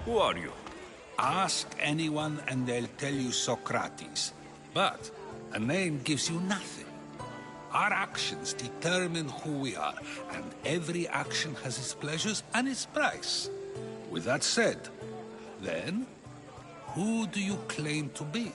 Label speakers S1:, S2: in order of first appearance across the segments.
S1: Who are you?
S2: Ask anyone and they'll tell you Socrates. But a name gives you nothing. Our actions determine who we are, and every action has its pleasures and its price. With that said, then, who do you claim to be?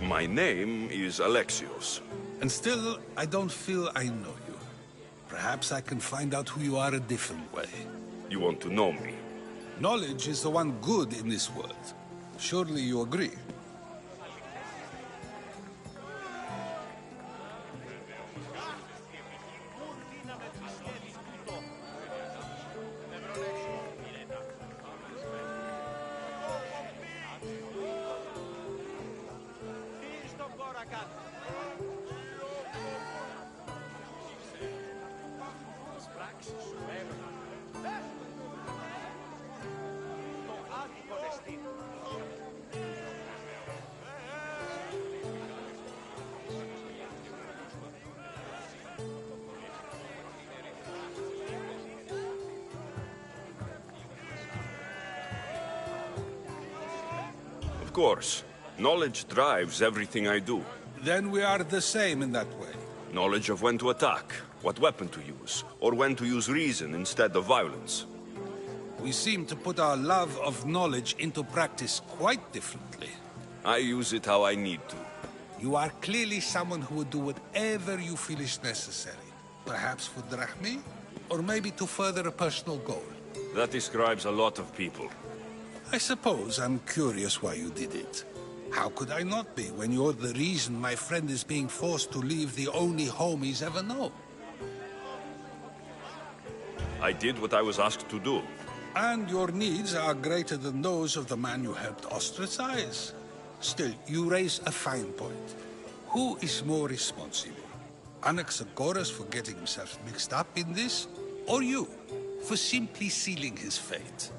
S1: My name is Alexios.
S2: And still, I don't feel I know you. Perhaps I can find out who you are a different way.
S1: You want to know me?
S2: Knowledge is the one good in this world. Surely you agree?
S1: Of course. Knowledge drives everything I do.
S2: Then we are the same in that way.
S1: Knowledge of when to attack, what weapon to use, or when to use reason instead of violence.
S2: We seem to put our love of knowledge into practice quite differently.
S1: I use it how I need to.
S2: You are clearly someone who would do whatever you feel is necessary. Perhaps for drachmi, or maybe to further a personal goal.
S1: That describes a lot of people.
S2: I suppose I'm curious why you did it. How could I not be when you're the reason my friend is being forced to leave the only home he's ever known?
S1: I did what I was asked to do.
S2: And your needs are greater than those of the man you helped ostracize. Still, you raise a fine point. Who is more responsible? Anaxagoras for getting himself mixed up in this? Or you, for simply sealing his fate?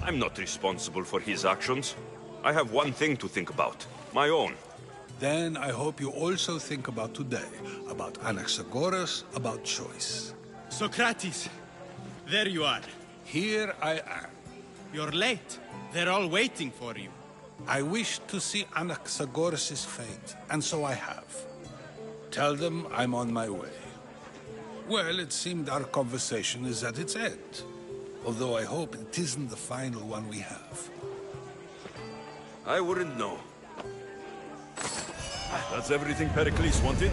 S1: I'm not responsible for his actions. I have one thing to think about. My own.
S2: Then I hope you also think about today. About Anaxagoras, about choice.
S3: Socrates! There you are.
S2: Here I am.
S3: You're late. They're all waiting for you.
S2: I wish to see Anaxagoras' fate, and so I have. Tell them I'm on my way. Well, it seemed our conversation is at its end. Although I hope it isn't the final one we have.
S1: I wouldn't know. That's everything Pericles wanted.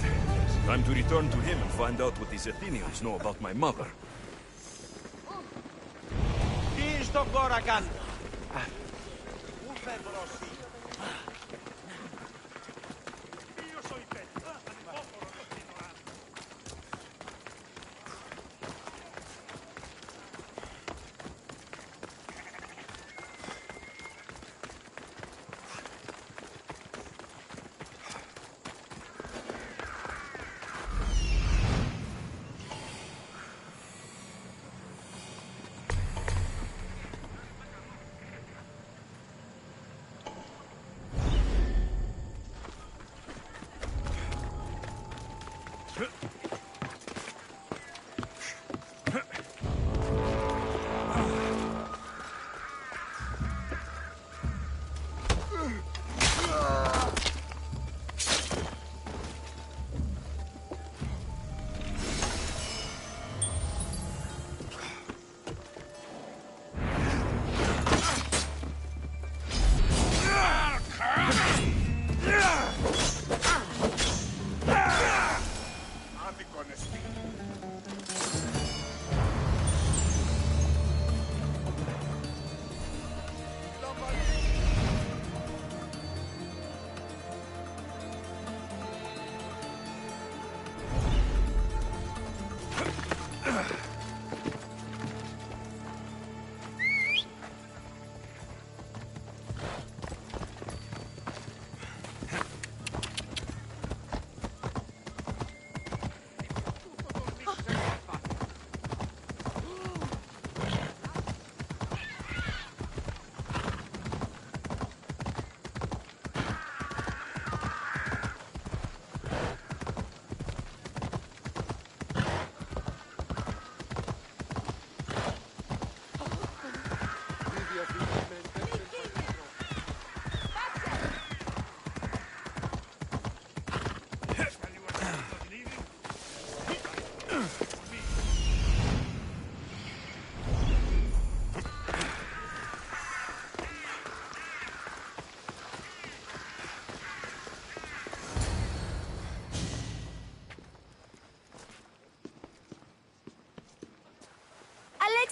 S1: Time to return to him and find out what these Athenians know about my mother.
S4: Τι στον κόρα κάνει.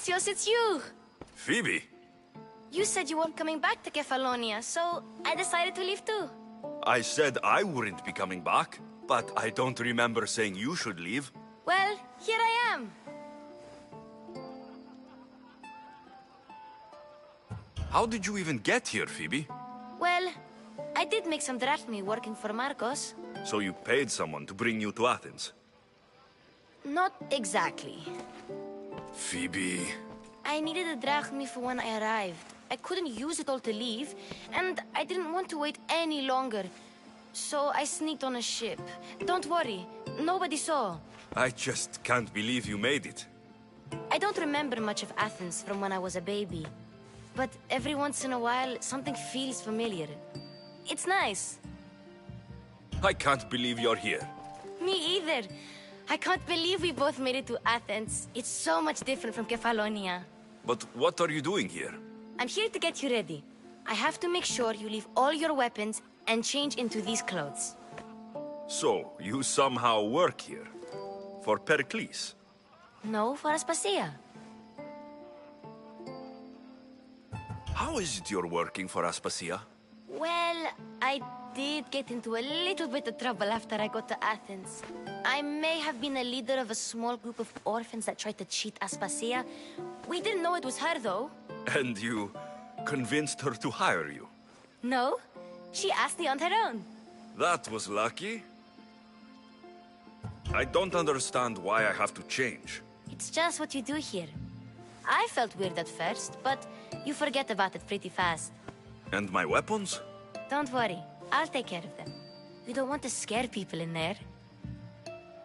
S5: Alexios, it's you!
S1: Phoebe?
S5: You said you weren't coming back to Kefalonia, so I decided to leave too.
S1: I said I wouldn't be coming back, but I don't remember saying you should leave.
S5: Well, here I am.
S1: How did you even get here, Phoebe?
S5: Well, I did make some drachmi working for Marcos.
S1: So you paid someone to bring you to Athens?
S5: Not exactly.
S1: Phoebe...
S5: I needed a drachmi for when I arrived. I couldn't use it all to leave, and I didn't want to wait any longer. So I sneaked on a ship. Don't worry, nobody saw.
S1: I just can't believe you made it.
S5: I don't remember much of Athens from when I was a baby. But every once in a while, something feels familiar. It's nice.
S1: I can't believe you're here.
S5: Me either. I can't believe we both made it to Athens. It's so much different from Kefalonia.
S1: But what are you doing here?
S5: I'm here to get you ready. I have to make sure you leave all your weapons and change into these clothes.
S1: So, you somehow work here? For Pericles?
S5: No, for Aspasia.
S1: How is it you're working for Aspasia?
S5: Well, I did get into a little bit of trouble after I got to Athens. I may have been a leader of a small group of orphans that tried to cheat Aspasia. We didn't know it was her, though.
S1: And you convinced her to hire you?
S5: No, she asked me on her own.
S1: That was lucky. I don't understand why I have to change.
S5: It's just what you do here. I felt weird at first, but you forget about it pretty fast.
S1: And my weapons?
S5: Don't worry, I'll take care of them. We don't want to scare people in there.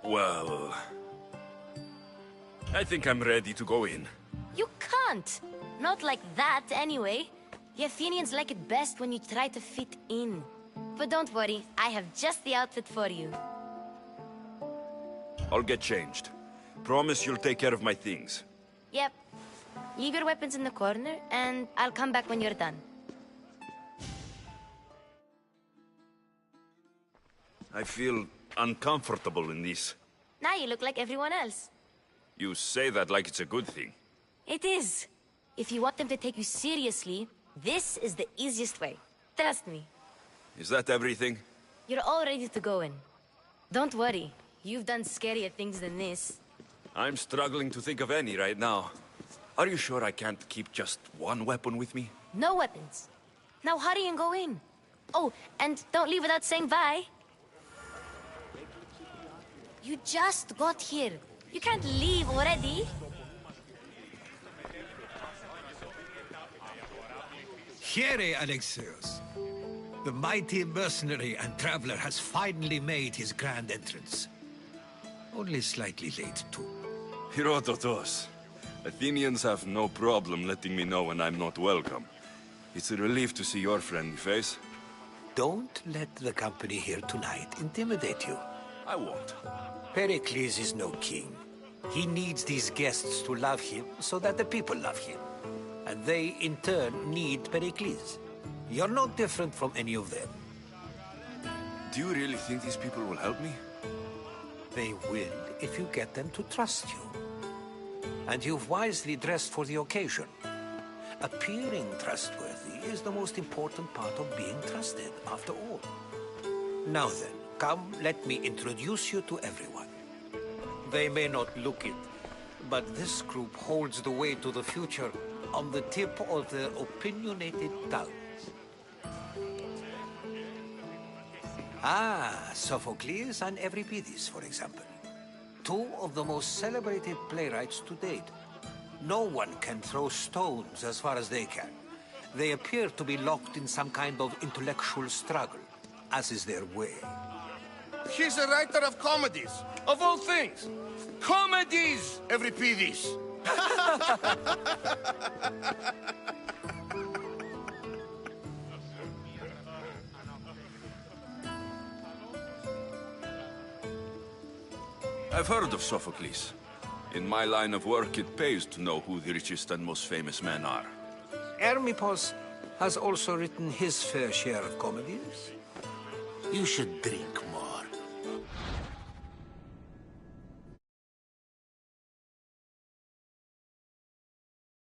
S1: Well... I think I'm ready to go in.
S5: You can't! Not like that, anyway. The Athenians like it best when you try to fit in. But don't worry, I have just the outfit for you.
S1: I'll get changed. Promise you'll take care of my things.
S5: Yep. Leave your weapons in the corner, and I'll come back when you're done.
S1: I feel uncomfortable in this.
S5: Now you look like everyone else.
S1: You say that like it's a good thing.
S5: It is. If you want them to take you seriously, this is the easiest way. Trust me.
S1: Is that everything?
S5: You're all ready to go in. Don't worry. You've done scarier things than this.
S1: I'm struggling to think of any right now. Are you sure I can't keep just one weapon with me?
S5: No weapons. Now hurry and go in. Oh, and don't leave without saying bye. You just got here. You can't leave already.
S2: Here, Alexios. The mighty mercenary and traveler has finally made his grand entrance. Only slightly late, too.
S1: Herodotos. Athenians have no problem letting me know when I'm not welcome. It's a relief to see your friendly face.
S6: Don't let the company here tonight intimidate you.
S1: I won't.
S6: Pericles is no king. He needs these guests to love him so that the people love him. And they, in turn, need Pericles. You're no different from any of them.
S1: Do you really think these people will help me?
S6: They will if you get them to trust you. And you've wisely dressed for the occasion. Appearing trustworthy is the most important part of being trusted, after all. Now then, come, let me introduce you to everyone. They may not look it, but this group holds the way to the future on the tip of their opinionated tongues. Ah, Sophocles and Euripides, for example. Two of the most celebrated playwrights to date. No one can throw stones as far as they can. They appear to be locked in some kind of intellectual struggle, as is their way.
S7: He's a writer of comedies, of all things. Comedies, Euripides.
S1: I've heard of Sophocles. In my line of work, it pays to know who the richest and most famous men are.
S6: Hermippos has also written his fair share of comedies. You should drink